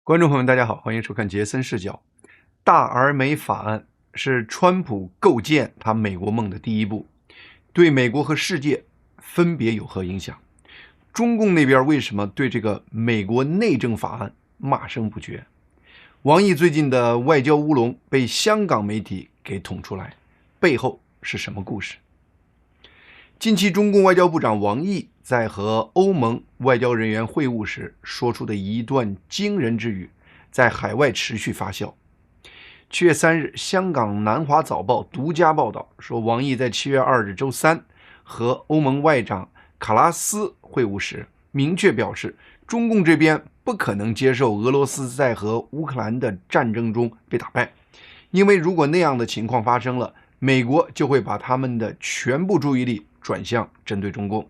观众朋友们，大家好，欢迎收看杰森视角。大而美法案是川普构建他美国梦的第一步，对美国和世界分别有何影响？中共那边为什么对这个美国内政法案骂声不绝？王毅最近的外交乌龙被香港媒体给捅出来，背后是什么故事？近期中共外交部长王毅在和欧盟外交人员会晤时说出的一段惊人之语，在海外持续发酵。7月3日，香港南华早报独家报道说，王毅在7月2日周三和欧盟外长卡拉斯会晤时，明确表示，中共这边不可能接受俄罗斯在和乌克兰的战争中被打败，因为如果那样的情况发生了，美国就会把他们的全部注意力转向针对中共。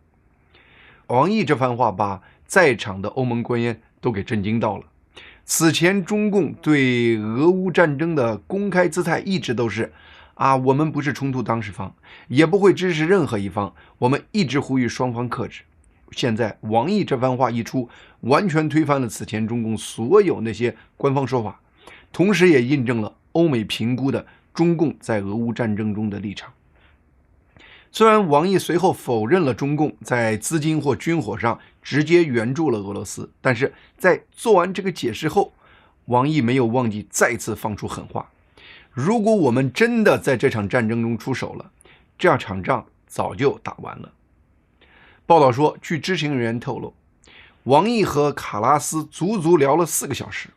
王毅这番话把在场的欧盟官员都给震惊到了。此前中共对俄乌战争的公开姿态一直都是我们不是冲突当事方，也不会支持任何一方，我们一直呼吁双方克制。现在王毅这番话一出，完全推翻了此前中共所有那些官方说法，同时也印证了欧美评估的中共在俄乌战争中的立场。虽然王毅随后否认了中共在资金或军火上直接援助了俄罗斯，但是在做完这个解释后，王毅没有忘记再次放出狠话：如果我们真的在这场战争中出手了，这场仗早就打完了。报道说，据知情人员透露，王毅和卡拉斯足足聊了4个小时，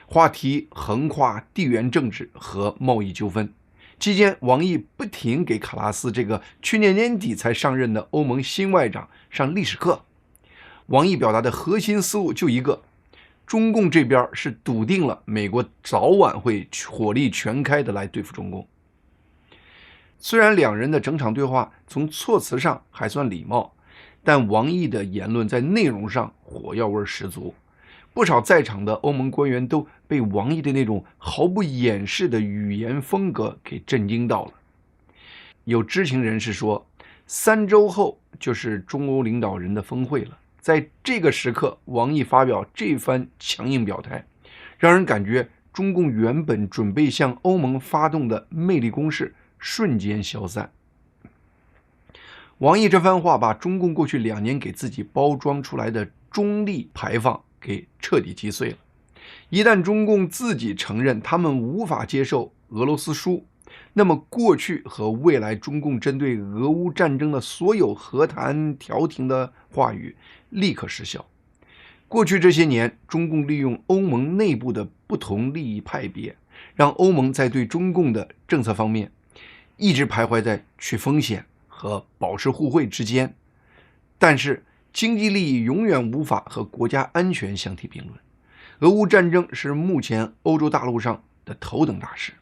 话题横跨地缘政治和贸易纠纷。期间，王毅不停给卡拉斯这个去年年底才上任的欧盟新外长上历史课。王毅表达的核心思路就一个：中共这边是笃定了美国早晚会火力全开的来对付中共。虽然两人的整场对话从措辞上还算礼貌，但王毅的言论在内容上火药味十足。不少在场的欧盟官员都被王毅的那种毫不掩饰的语言风格给震惊到了。有知情人士说，3周后就是中欧领导人的峰会了，在这个时刻，王毅发表这番强硬表态，让人感觉中共原本准备向欧盟发动的魅力攻势瞬间消散。王毅这番话把中共过去2年给自己包装出来的中立排放给彻底击碎了。一旦中共自己承认他们无法接受俄罗斯输，那么过去和未来中共针对俄乌战争的所有和谈调停的话语立刻失效。过去这些年，中共利用欧盟内部的不同利益派别，让欧盟在对中共的政策方面一直徘徊在去风险和保持互惠之间，但是经济利益永远无法和国家安全相提并论。俄乌战争是目前欧洲大陆上的头等大事，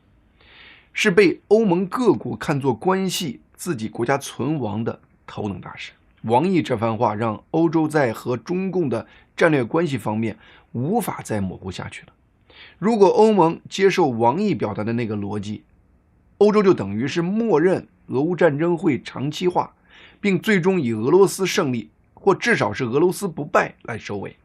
是被欧盟各国看作关系自己国家存亡的头等大事。王毅这番话让欧洲在和中共的战略关系方面无法再模糊下去了。如果欧盟接受王毅表达的那个逻辑，欧洲就等于是默认俄乌战争会长期化，并最终以俄罗斯胜利或至少是俄罗斯不败来收尾。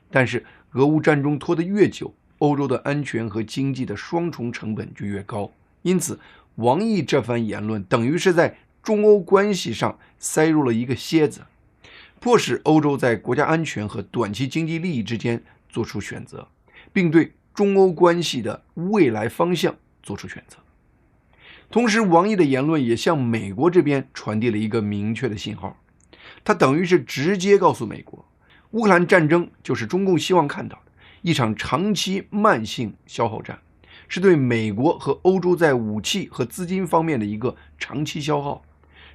但是俄乌战争拖得越久，欧洲的安全和经济的双重成本就越高。因此王毅这番言论等于是在中欧关系上塞入了一个楔子，迫使欧洲在国家安全和短期经济利益之间做出选择，并对中欧关系的未来方向做出选择。同时，王毅的言论也向美国这边传递了一个明确的信号，他等于是直接告诉美国，乌克兰战争就是中共希望看到的一场长期慢性消耗战，是对美国和欧洲在武器和资金方面的一个长期消耗，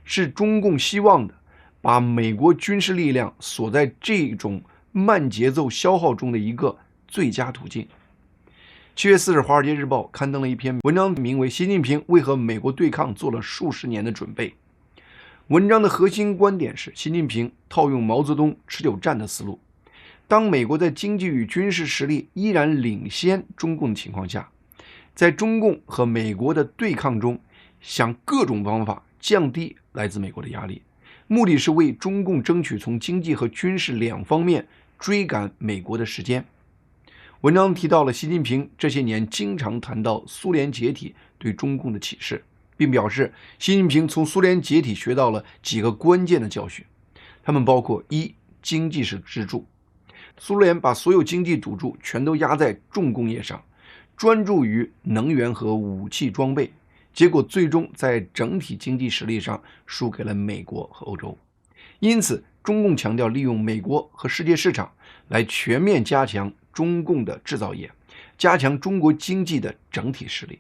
是中共希望的把美国军事力量锁在这种慢节奏消耗中的一个最佳途径。7月4日，《华尔街日报》刊登了一篇文章，名为《习近平为和美国对抗做了数十年的准备》。文章的核心观点是，习近平套用毛泽东持久战的思路，当美国在经济与军事实力依然领先中共的情况下，在中共和美国的对抗中，想各种方法降低来自美国的压力，目的是为中共争取从经济和军事2方面追赶美国的时间。文章提到了习近平这些年经常谈到苏联解体对中共的启示，并表示习近平从苏联解体学到了几个关键的教训，他们包括：一、经济是支柱，苏联把所有经济赌注全都压在重工业上，专注于能源和武器装备，结果最终在整体经济实力上输给了美国和欧洲。因此中共强调利用美国和世界市场来全面加强中共的制造业，加强中国经济的整体实力。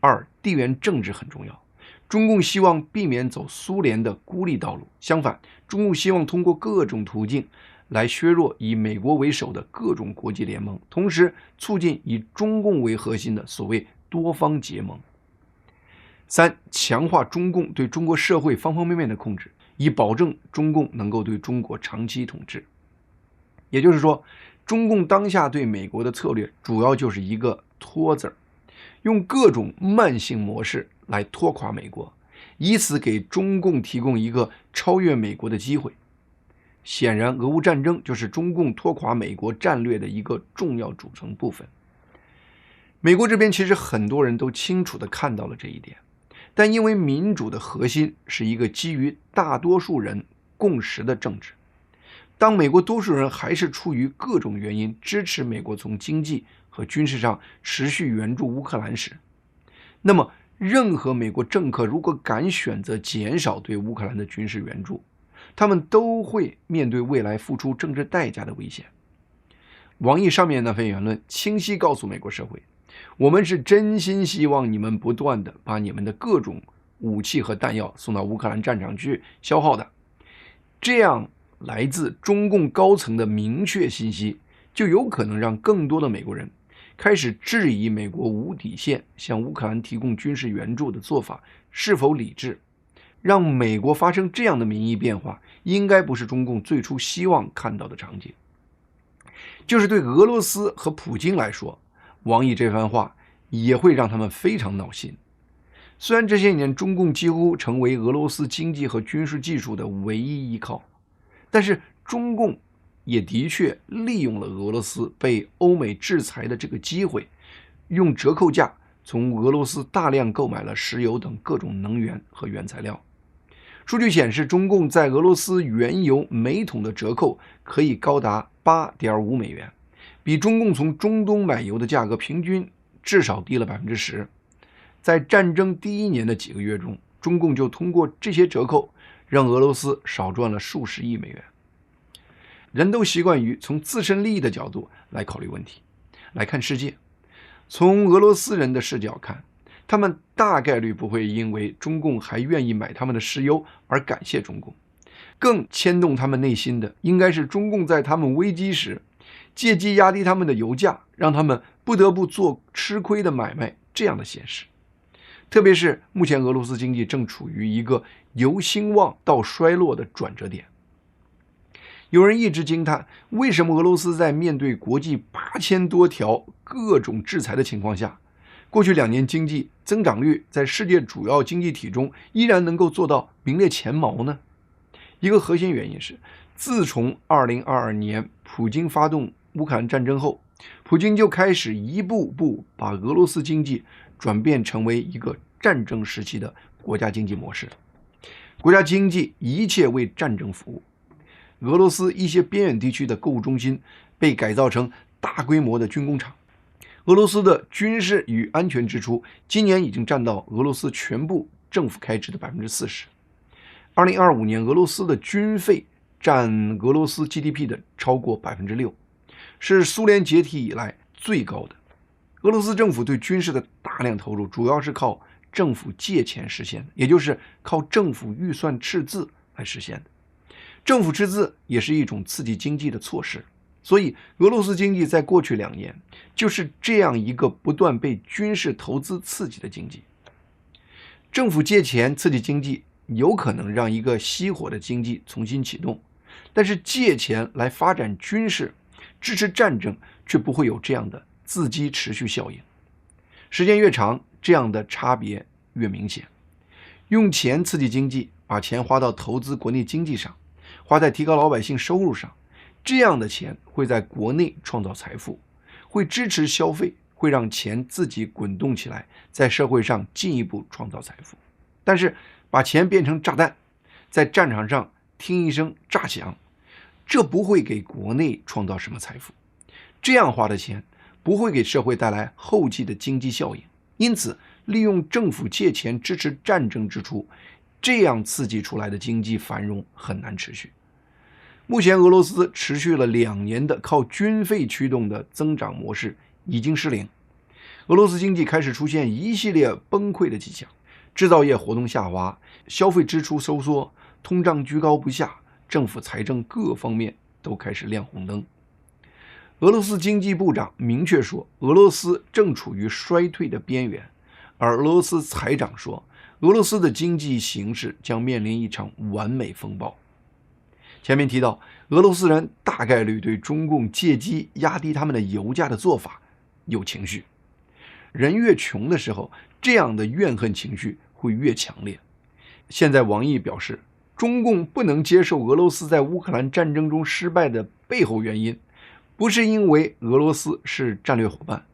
二、地缘政治很重要，中共希望避免走苏联的孤立道路，相反，中共希望通过各种途径来削弱以美国为首的各种国际联盟，同时促进以中共为核心的所谓多方结盟。三、强化中共对中国社会方方面面的控制，以保证中共能够对中国长期统治。也就是说，中共当下对美国的策略主要就是一个拖字儿，用各种慢性模式来拖垮美国，以此给中共提供一个超越美国的机会。显然，俄乌战争就是中共拖垮美国战略的一个重要组成部分。美国这边其实很多人都清楚地看到了这一点，但因为民主的核心是一个基于大多数人共识的政治，当美国多数人还是出于各种原因支持美国从经济和军事上持续援助乌克兰时，那么任何美国政客如果敢选择减少对乌克兰的军事援助，他们都会面对未来付出政治代价的危险。网易上面那份言论清晰告诉美国社会，我们是真心希望你们不断的把你们的各种武器和弹药送到乌克兰战场去消耗的。这样来自中共高层的明确信息，就有可能让更多的美国人开始质疑美国无底线向乌克兰提供军事援助的做法是否理智。让美国发生这样的民意变化，应该不是中共最初希望看到的场景。就是对俄罗斯和普京来说，王毅这番话也会让他们非常闹心。虽然这些年中共几乎成为俄罗斯经济和军事技术的唯一依靠，但是中共也的确利用了俄罗斯被欧美制裁的这个机会，用折扣价从俄罗斯大量购买了石油等各种能源和原材料。数据显示，中共在俄罗斯原油每桶的折扣可以高达 8.5 美元，比中共从中东买油的价格平均至少低了 10%。 在战争第一年的几个月中，中共就通过这些折扣让俄罗斯少赚了数十亿美元。人都习惯于从自身利益的角度来考虑问题，来看世界。从俄罗斯人的视角看，他们大概率不会因为中共还愿意买他们的石油而感谢中共，更牵动他们内心的应该是中共在他们危机时借机压低他们的油价，让他们不得不做吃亏的买卖这样的现实。特别是目前俄罗斯经济正处于一个由兴旺到衰落的转折点。有人一直惊叹，为什么俄罗斯在面对国际8000多条各种制裁的情况下，过去2年经济增长率在世界主要经济体中依然能够做到名列前茅呢？一个核心原因是，自从2022年普京发动乌克兰战争后，普京就开始一步步把俄罗斯经济转变成为一个战争时期的国家经济模式。国家经济一切为战争服务。俄罗斯一些边远地区的购物中心被改造成大规模的军工厂。俄罗斯的军事与安全支出今年已经占到俄罗斯全部政府开支的 40%。2025年俄罗斯的军费占俄罗斯 GDP 的超过 6%， 是苏联解体以来最高的。俄罗斯政府对军事的大量投入主要是靠政府借钱实现的，也就是靠政府预算赤字来实现的。政府赤字也是一种刺激经济的措施，所以俄罗斯经济在过去2年就是这样一个不断被军事投资刺激的经济。政府借钱刺激经济有可能让一个熄火的经济重新启动，但是借钱来发展军事、支持战争却不会有这样的自激持续效应。时间越长，这样的差别越明显。用钱刺激经济，把钱花到投资国内经济上，花在提高老百姓收入上，这样的钱会在国内创造财富，会支持消费，会让钱自己滚动起来，在社会上进一步创造财富。但是把钱变成炸弹，在战场上听一声炸响，这不会给国内创造什么财富，这样花的钱不会给社会带来后继的经济效应。因此利用政府借钱支持战争支出，这样刺激出来的经济繁荣很难持续。目前俄罗斯持续了2年的靠军费驱动的增长模式已经失灵，俄罗斯经济开始出现一系列崩溃的迹象，制造业活动下滑，消费支出收缩，通胀居高不下，政府财政各方面都开始亮红灯。俄罗斯经济部长明确说，俄罗斯正处于衰退的边缘，而俄罗斯财长说，俄罗斯的经济形势将面临一场完美风暴。前面提到，俄罗斯人大概率对中共借机压低他们的油价的做法有情绪。人越穷的时候，这样的怨恨情绪会越强烈。现在王毅表示，中共不能接受俄罗斯在乌克兰战争中失败的背后原因，不是因为俄罗斯是战略伙伴，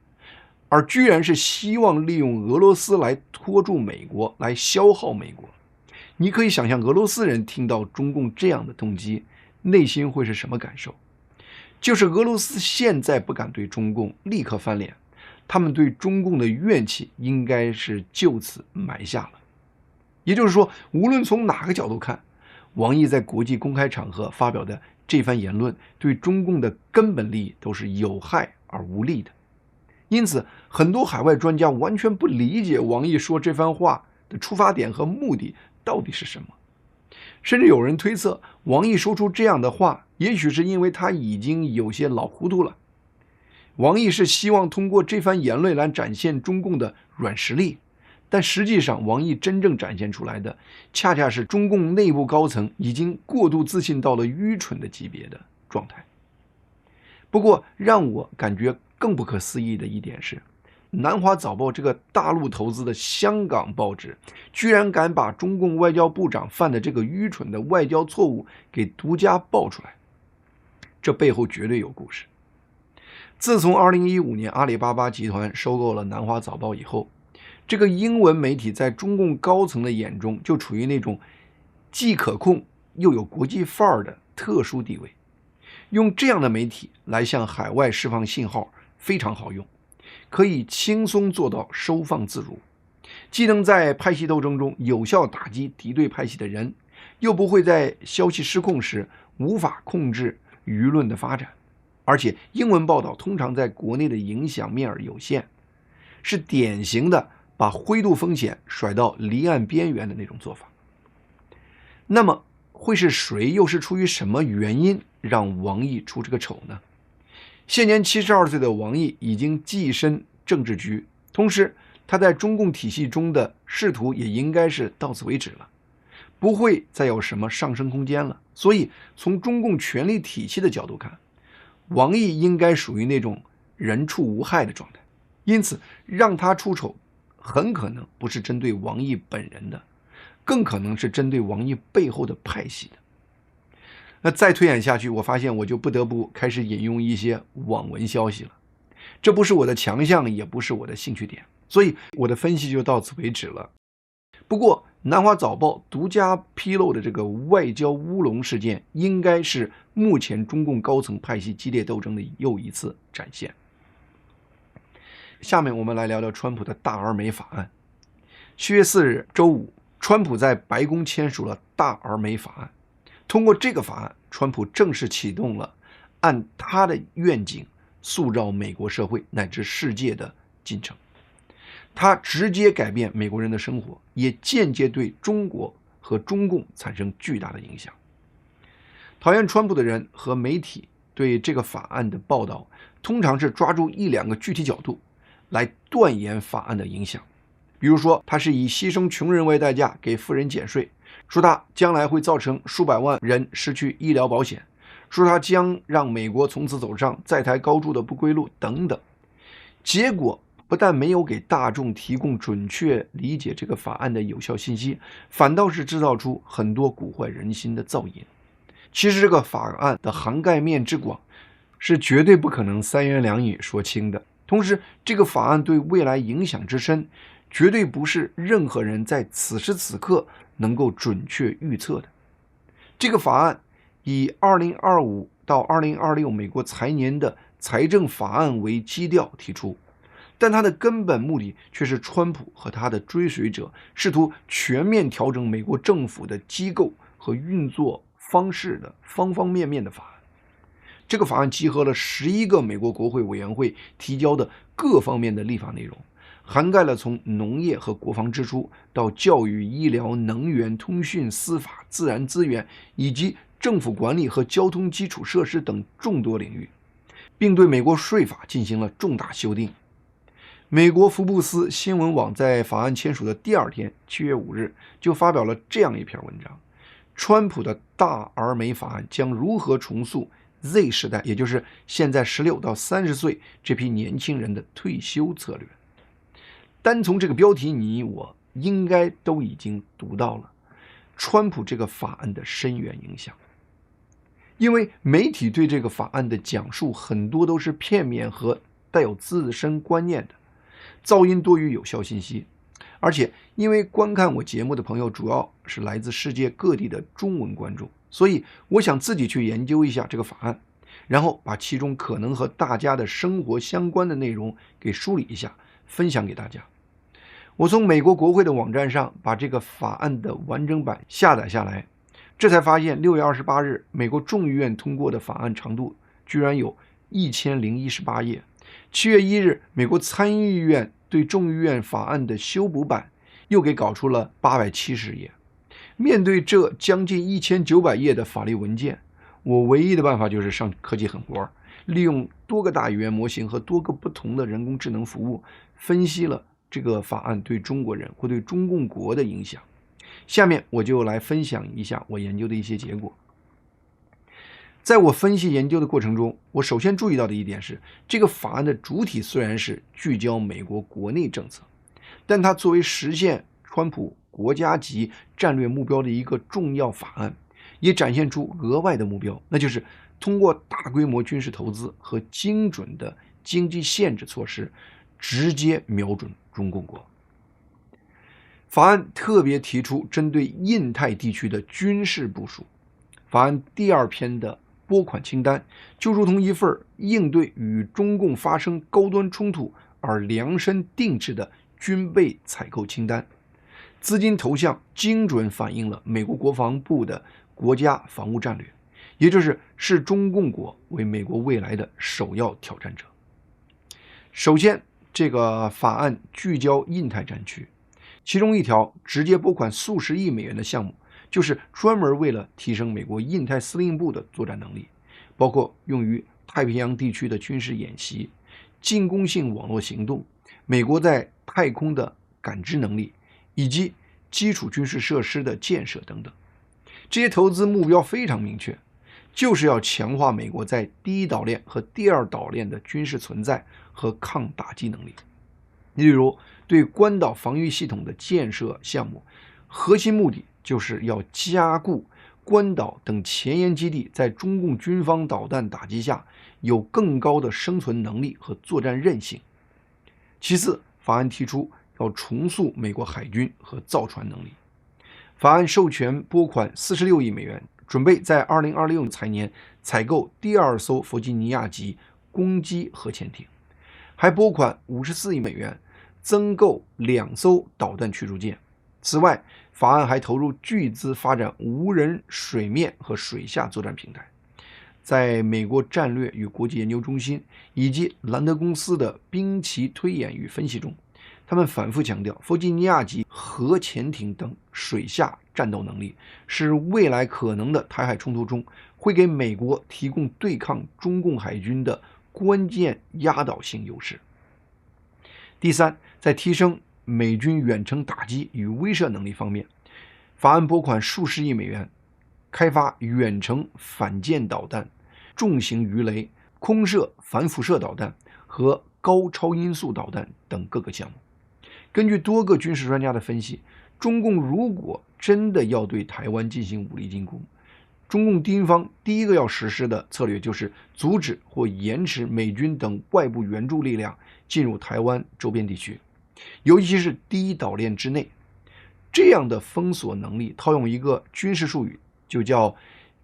而居然是希望利用俄罗斯来拖住美国，来消耗美国。你可以想象俄罗斯人听到中共这样的动机，内心会是什么感受？就是俄罗斯现在不敢对中共立刻翻脸，他们对中共的怨气应该是就此埋下了。也就是说，无论从哪个角度看，王毅在国际公开场合发表的这番言论，对中共的根本利益都是有害而无利的。因此，很多海外专家完全不理解王毅说这番话的出发点和目的到底是什么。甚至有人推测，王毅说出这样的话，也许是因为他已经有些老糊涂了。王毅是希望通过这番言论来展现中共的软实力，但实际上王毅真正展现出来的，恰恰是中共内部高层已经过度自信到了愚蠢的级别的状态。不过让我感觉更不可思议的一点是，南华早报这个大陆投资的香港报纸，居然敢把中共外交部长犯的这个愚蠢的外交错误给独家爆出来，这背后绝对有故事。自从2015年阿里巴巴集团收购了南华早报以后，这个英文媒体在中共高层的眼中就处于那种既可控又有国际范儿的特殊地位。用这样的媒体来向海外释放信号非常好用，可以轻松做到收放自如，既能在派系斗争中有效打击敌对派系的人，又不会在消息失控时无法控制舆论的发展。而且英文报道通常在国内的影响面有限，是典型的把灰度风险甩到离岸边缘的那种做法。那么会是谁，又是出于什么原因让王毅出这个丑呢？现年72岁的王毅已经跻身政治局，同时他在中共体系中的仕途也应该是到此为止了，不会再有什么上升空间了。所以从中共权力体系的角度看，王毅应该属于那种人畜无害的状态。因此让他出丑很可能不是针对王毅本人的，更可能是针对王毅背后的派系的。那再推演下去，我发现我就不得不开始引用一些网文消息了，这不是我的强项，也不是我的兴趣点，所以我的分析就到此为止了。不过南华早报独家披露的这个外交乌龙事件，应该是目前中共高层派系激烈斗争的又一次展现。下面我们来聊聊川普的大而美法案。7月4日周五，川普在白宫签署了大而美法案。通过这个法案，川普正式启动了按他的愿景塑造美国社会乃至世界的进程。他直接改变美国人的生活，也间接对中国和中共产生巨大的影响。讨厌川普的人和媒体对这个法案的报道，通常是抓住1-2个具体角度来断言法案的影响。比如说，他是以牺牲穷人为代价给富人减税，说他将来会造成数百万人失去医疗保险，说他将让美国从此走上在台高筑的不归路等等。结果不但没有给大众提供准确理解这个法案的有效信息，反倒是制造出很多蛊惑人心的噪音。其实这个法案的涵盖面之广，是绝对不可能三言两语说清的。同时，这个法案对未来影响之深，绝对不是任何人在此时此刻能够准确预测的。这个法案以2025到2026美国财年的财政法案为基调提出，但它的根本目的却是川普和他的追随者试图全面调整美国政府的机构和运作方式的方方面面的法案。这个法案集合了11个美国国会委员会提交的各方面的立法内容，涵盖了从农业和国防支出到教育、医疗、能源、通讯、司法、自然资源以及政府管理和交通基础设施等众多领域，并对美国税法进行了重大修订。美国福布斯新闻网在法案签署的第2天7月5日就发表了这样一篇文章：川普的大而美法案将如何重塑 Z 时代，也就是现在16到30岁这批年轻人的退休策略。单从这个标题，你我应该都已经读到了川普这个法案的深远影响。因为媒体对这个法案的讲述很多都是片面和带有自身观念的，噪音多于有效信息。而且因为观看我节目的朋友主要是来自世界各地的中文观众，所以我想自己去研究一下这个法案，然后把其中可能和大家的生活相关的内容给梳理一下，分享给大家。我从美国国会的网站上把这个法案的完整版下载下来，这才发现6月28日美国众议院通过的法案长度居然有1018页。7月1日美国参议院对众议院法案的修补版又给搞出了870页。面对这将近1900页的法律文件，我唯一的办法就是上科技狠活，利用多个大语言模型和多个不同的人工智能服务，分析了这个法案对中国人或对中共国的影响。下面我就来分享一下我研究的一些结果。在我分析研究的过程中，我首先注意到的一点是，这个法案的主体虽然是聚焦美国国内政策，但它作为实现川普国家级战略目标的一个重要法案，也展现出额外的目标，那就是通过大规模军事投资和精准的经济限制措施，直接瞄准中共国。法案特别提出针对印太地区的军事部署。法案第2篇的拨款清单就如同一份应对与中共发生高端冲突而量身定制的军备采购清单，资金投向精准反映了美国国防部的国家防务战略，也就是视中共国为美国未来的首要挑战者。首先，这个法案聚焦印太战区，其中一条直接拨款数十亿美元的项目，就是专门为了提升美国印太司令部的作战能力，包括用于太平洋地区的军事演习、进攻性网络行动、美国在太空的感知能力，以及基础军事设施的建设等等。这些投资目标非常明确，就是要强化美国在第一岛链和第二岛链的军事存在和抗打击能力。例如，对关岛防御系统的建设项目，核心目的就是要加固关岛等前沿基地在中共军方导弹打击下有更高的生存能力和作战韧性。其次，法案提出要重塑美国海军和造船能力。法案授权拨款46亿美元，准备在2026财年采购第2艘弗吉尼亚级攻击核潜艇，还拨款54亿美元增购2艘导弹驱逐舰。此外，法案还投入巨资发展无人水面和水下作战平台。在美国战略与国际研究中心以及兰德公司的兵棋推演与分析中，他们反复强调，弗吉尼亚级核潜艇等水下战斗能力是未来可能的台海冲突中会给美国提供对抗中共海军的关键压倒性优势。第三，在提升美军远程打击与威慑能力方面，法案拨款数十亿美元，开发远程反舰导弹、重型鱼雷、空射反辐射导弹和高超音速导弹等各个项目。根据多个军事专家的分析，中共如果真的要对台湾进行武力进攻，中共军方第一个要实施的策略就是阻止或延迟美军等外部援助力量进入台湾周边地区，尤其是第一岛链之内。这样的封锁能力，套用一个军事术语，就叫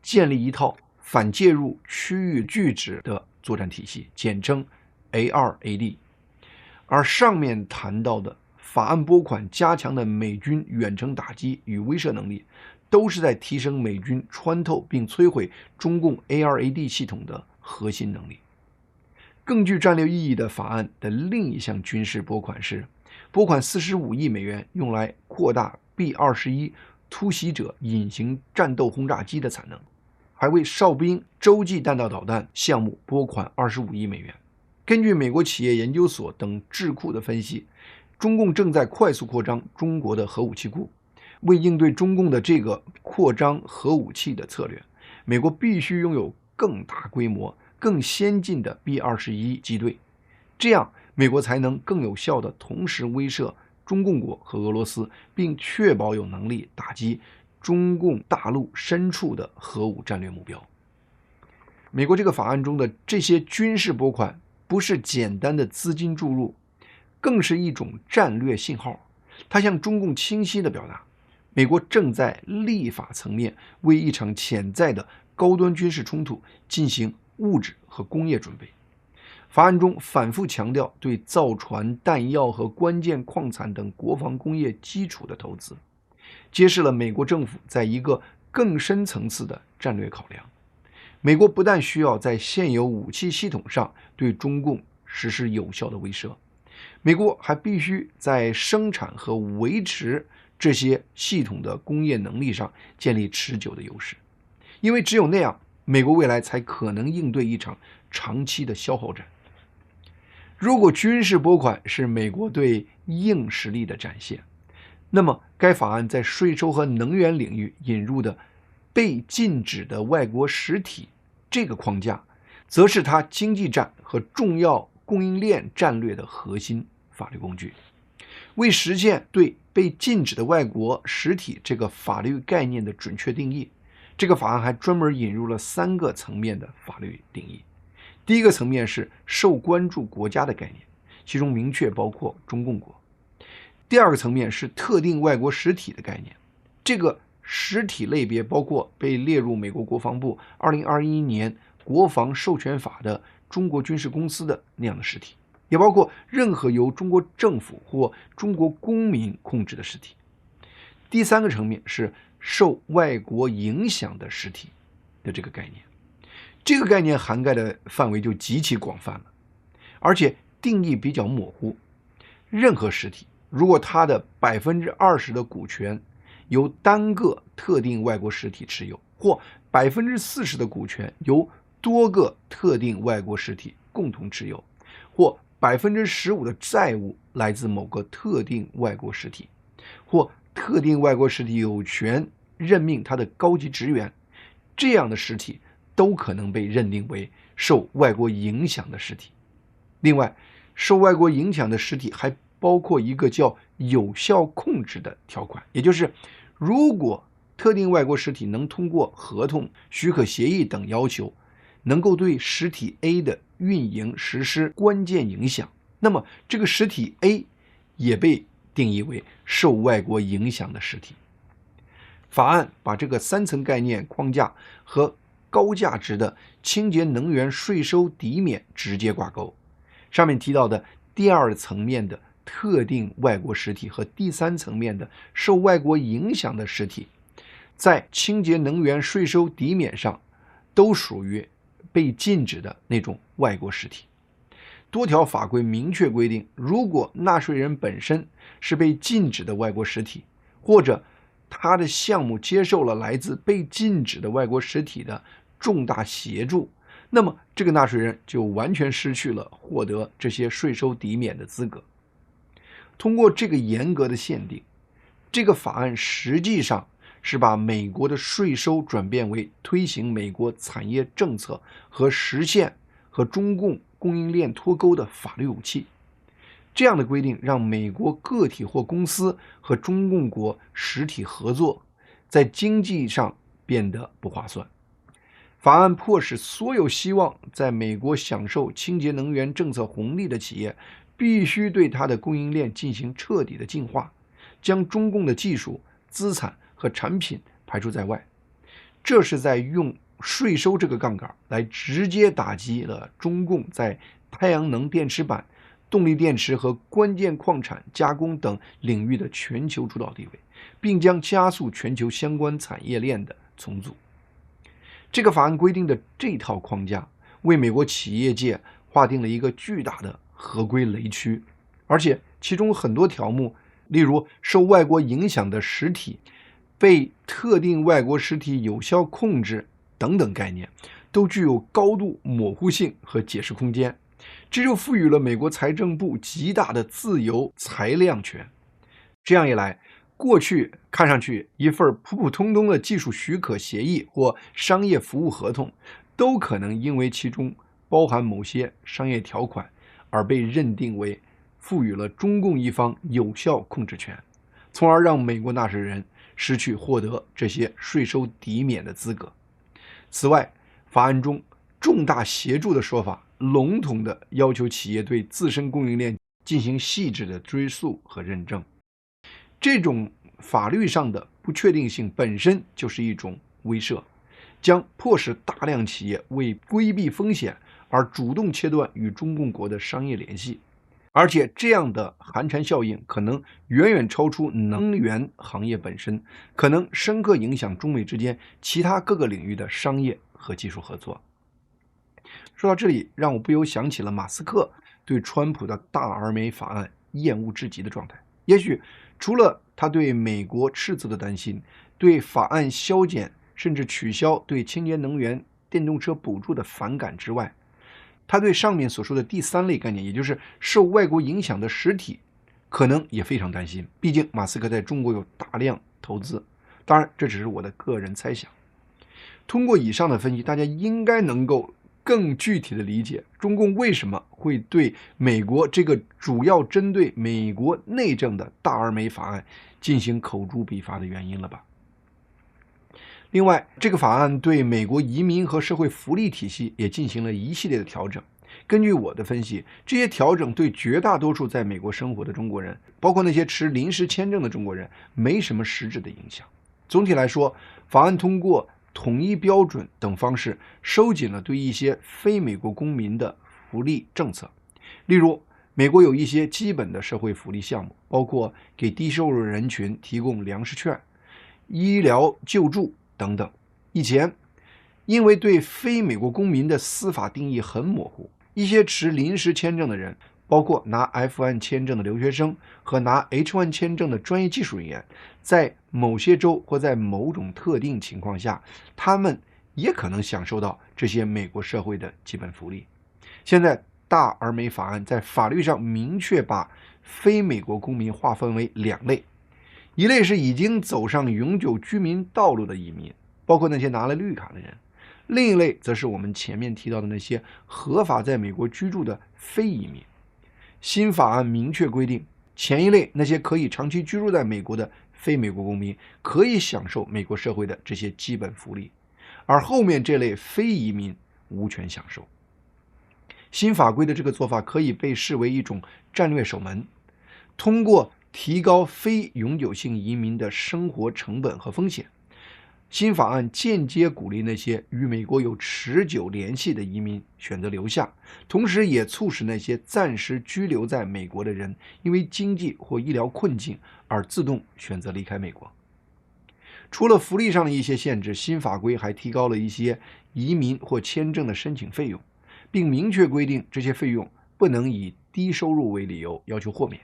建立一套反介入区域拒止的作战体系，简称 ARAD。而上面谈到的法案拨款加强的美军远程打击与威慑能力，都是在提升美军穿透并摧毁中共 ARAD 系统的核心能力。更具战略意义的法案的另一项军事拨款是拨款45亿美元，用来扩大 B-21突袭者隐形战斗轰炸机的产能，还为哨兵洲际弹道导弹项目拨款25亿美元。根据美国企业研究所等智库的分析，中共正在快速扩张中国的核武器库。为应对中共的这个扩张核武器的策略，美国必须拥有更大规模、更先进的 B-21机队，这样美国才能更有效地同时威慑中共国和俄罗斯，并确保有能力打击中共大陆深处的核武战略目标。美国这个法案中的这些军事拨款不是简单的资金注入，更是一种战略信号。它向中共清晰地表达，美国正在立法层面为一场潜在的高端军事冲突进行物质和工业准备。法案中反复强调对造船、弹药和关键矿产等国防工业基础的投资，揭示了美国政府在一个更深层次的战略考量。美国不但需要在现有武器系统上对中共实施有效的威慑，美国还必须在生产和维持这些系统的工业能力上建立持久的优势，因为只有那样，美国未来才可能应对一场长期的消耗战。如果军事拨款是美国对硬实力的展现，那么该法案在税收和能源领域引入的被禁止的外国实体这个框架，则是它经济战和重要供应链战略的核心法律工具。为实现对被禁止的外国实体这个法律概念的准确定义，这个法案还专门引入了3个层面的法律定义。第一个层面是受关注国家的概念，其中明确包括中共国。第二个层面是特定外国实体的概念，这个实体类别包括被列入美国国防部2021年国防授权法的中国军事公司的那样的实体，也包括任何由中国政府或中国公民控制的实体。第三个层面是受外国影响的实体的这个概念，这个概念涵盖的范围就极其广泛了，而且定义比较模糊。任何实体如果它的20%的股权由单个特定外国实体持有，或40%的股权由多个特定外国实体共同持有，或15%的债务来自某个特定外国实体，或特定外国实体有权任命他的高级职员，这样的实体都可能被认定为受外国影响的实体。另外，受外国影响的实体还包括一个叫有效控制的条款，也就是如果特定外国实体能通过合同、许可协议等要求，能够对实体 A 的运营实施关键影响，那么这个实体 A 也被定义为受外国影响的实体。法案把这个3层概念框架和高价值的清洁能源税收抵免直接挂钩。上面提到的第2层面的特定外国实体和第3层面的受外国影响的实体，在清洁能源税收抵免上都属于被禁止的那种外国实体。多条法规明确规定，如果纳税人本身是被禁止的外国实体，或者他的项目接受了来自被禁止的外国实体的重大协助，那么这个纳税人就完全失去了获得这些税收抵免的资格。通过这个严格的限定，这个法案实际上是把美国的税收转变为推行美国产业政策和实现和中共供应链脱钩的法律武器。这样的规定让美国个体或公司和中共国实体合作，在经济上变得不划算。法案迫使所有希望在美国享受清洁能源政策红利的企业必须对它的供应链进行彻底的净化，将中共的技术、资产和产品排除在外。这是在用税收这个杠杆来直接打击了中共在太阳能电池板、动力电池和关键矿产加工等领域的全球主导地位，并将加速全球相关产业链的重组。这个法案规定的这套框架为美国企业界划定了一个巨大的合规雷区，而且其中很多条目，例如受外国影响的实体、被特定外国实体有效控制等等概念，都具有高度模糊性和解释空间，这就赋予了美国财政部极大的自由裁量权。这样一来，过去看上去一份普普通通的技术许可协议或商业服务合同，都可能因为其中包含某些商业条款而被认定为赋予了中共一方有效控制权，从而让美国纳税人失去获得这些税收抵免的资格。此外，法案中重大协助的说法笼统地要求企业对自身供应链进行细致的追溯和认证。这种法律上的不确定性本身就是一种威慑，将迫使大量企业为规避风险而主动切断与中共国的商业联系，而且这样的寒蝉效应可能远远超出能源行业本身，可能深刻影响中美之间其他各个领域的商业和技术合作。说到这里，让我不由想起了马斯克对川普的大而美法案厌恶至极的状态。也许除了他对美国赤字的担心，对法案削减甚至取消对清洁能源电动车补助的反感之外，他对上面所说的第三类概念，也就是受外国影响的实体，可能也非常担心。毕竟马斯克在中国有大量投资，当然这只是我的个人猜想。通过以上的分析，大家应该能够更具体的理解中共为什么会对美国这个主要针对美国内政的大而美法案进行口诛笔伐的原因了吧。另外，这个法案对美国移民和社会福利体系也进行了一系列的调整。根据我的分析，这些调整对绝大多数在美国生活的中国人，包括那些持临时签证的中国人，没什么实质的影响。总体来说，法案通过统一标准等方式收紧了对一些非美国公民的福利政策。例如，美国有一些基本的社会福利项目，包括给低收入人群提供粮食券、医疗救助等等。以前因为对非美国公民的司法定义很模糊，一些持临时签证的人，包括拿 F1 签证的留学生和拿 H1 签证的专业技术人员，在某些州或在某种特定情况下，他们也可能享受到这些美国社会的基本福利。现在大而美法案在法律上明确把非美国公民划分为两类，一类是已经走上永久居民道路的移民，包括那些拿了绿卡的人；另一类则是我们前面提到的那些合法在美国居住的非移民。新法案明确规定，前一类那些可以长期居住在美国的非美国公民可以享受美国社会的这些基本福利，而后面这类非移民无权享受。新法规的这个做法可以被视为一种战略守门，通过提高非永久性移民的生活成本和风险，新法案间接鼓励那些与美国有持久联系的移民选择留下，同时也促使那些暂时居留在美国的人因为经济或医疗困境而自动选择离开美国。除了福利上的一些限制，新法规还提高了一些移民或签证的申请费用，并明确规定这些费用不能以低收入为理由要求豁免。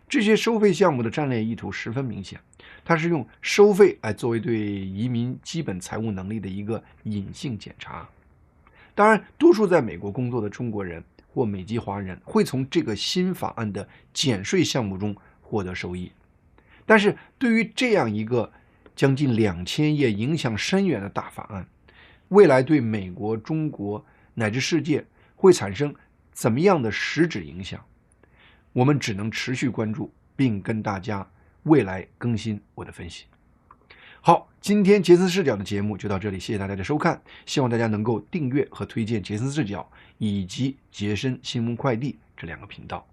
这些收费项目的战略意图十分明显，它是用收费来作为对移民基本财务能力的一个隐性检查。当然，多数在美国工作的中国人或美籍华人会从这个新法案的减税项目中获得收益。但是对于这样一个将近2000页、影响深远的大法案，未来对美国、中国乃至世界会产生怎么样的实质影响，我们只能持续关注，并跟大家未来更新我的分析。好，今天杰森视角的节目就到这里，谢谢大家的收看，希望大家能够订阅和推荐杰森视角以及杰森新闻快递这2个频道。